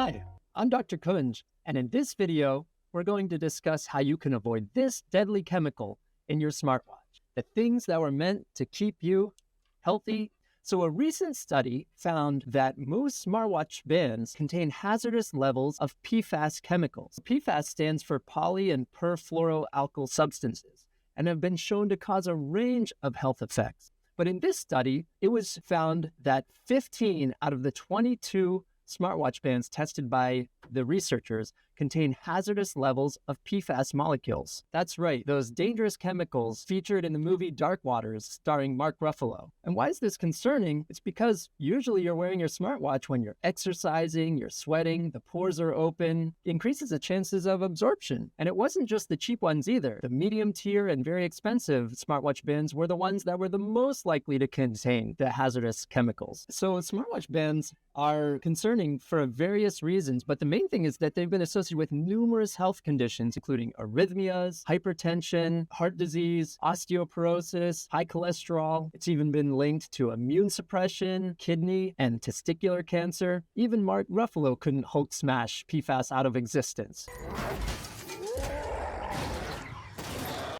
Hi, I'm Dr. Kunj, and in this video, we're going to discuss how you can avoid this deadly chemical in your smartwatch, the things that were meant to keep you healthy. So a recent study found that most smartwatch bands contain hazardous levels of PFAS chemicals. PFAS stands for poly and perfluoroalkyl substances and have been shown to cause a range of health effects. But in this study, it was found that 15 out of the 22 smartwatch bands tested by the researchers contain hazardous levels of PFAS molecules. That's right, those dangerous chemicals featured in the movie Dark Waters starring Mark Ruffalo. And why is this concerning? It's because usually you're wearing your smartwatch when you're exercising, you're sweating, the pores are open. It increases the chances of absorption. And it wasn't just the cheap ones either. The medium tier and very expensive smartwatch bands were the ones that were the most likely to contain the hazardous chemicals. So smartwatch bands are concerning for various reasons, but the main thing is that they've been associated with numerous health conditions, including arrhythmias, hypertension, heart disease, osteoporosis, high cholesterol. It's even been linked to immune suppression, kidney and testicular cancer. Even Mark Ruffalo couldn't Hulk smash PFAS out of existence.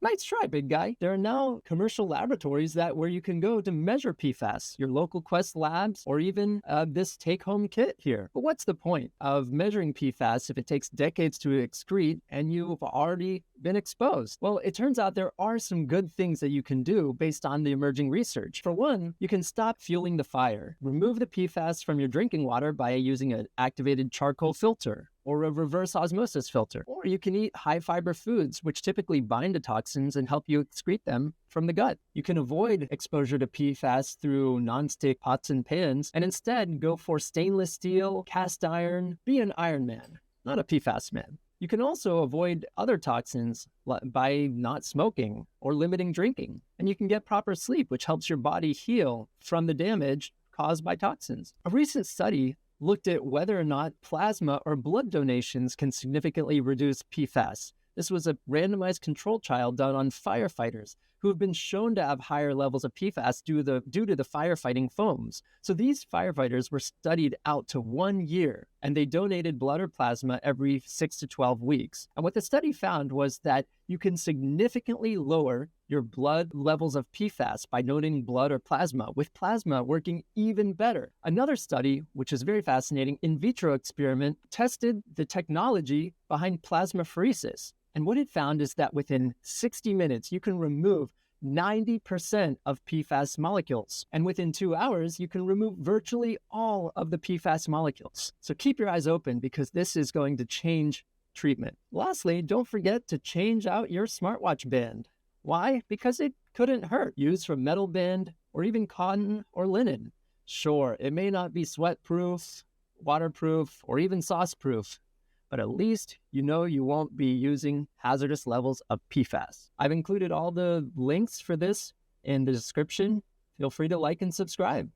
Nice try, big guy. There are now commercial laboratories where you can go to measure PFAS, your local Quest labs, or even this take-home kit here. But what's the point of measuring PFAS if it takes decades to excrete and you've already been exposed? Well, it turns out there are some good things that you can do based on the emerging research. For one, you can stop fueling the fire. Remove the PFAS from your drinking water by using an activated charcoal filter or a reverse osmosis filter. Or you can eat high-fiber foods, which typically bind to toxins and help you excrete them from the gut. You can avoid exposure to PFAS through nonstick pots and pans, and instead go for stainless steel, cast iron. Be an Iron Man, not a PFAS man. You can also avoid other toxins by not smoking or limiting drinking. And you can get proper sleep, which helps your body heal from the damage caused by toxins. A recent study looked at whether or not plasma or blood donations can significantly reduce PFAS. This was a randomized control trial done on firefighters who have been shown to have higher levels of PFAS due to the firefighting foams. So these firefighters were studied out to 1 year, and they donated blood or plasma every 6 to 12 weeks. And what the study found was that you can significantly lower your blood levels of PFAS by donating blood or plasma, with plasma working even better. Another study, which is very fascinating, in vitro experiment, tested the technology behind plasmapheresis. And what it found is that within 60 minutes, you can remove 90% of PFAS molecules. And within 2 hours, you can remove virtually all of the PFAS molecules. So keep your eyes open because this is going to change treatment. Lastly, don't forget to change out your smartwatch band. Why? Because it couldn't hurt. Use from metal band or even cotton or linen. Sure, it may not be sweat-proof, waterproof, or even sauce-proof, but at least you know you won't be using hazardous levels of PFAS. I've included all the links for this in the description. Feel free to like and subscribe.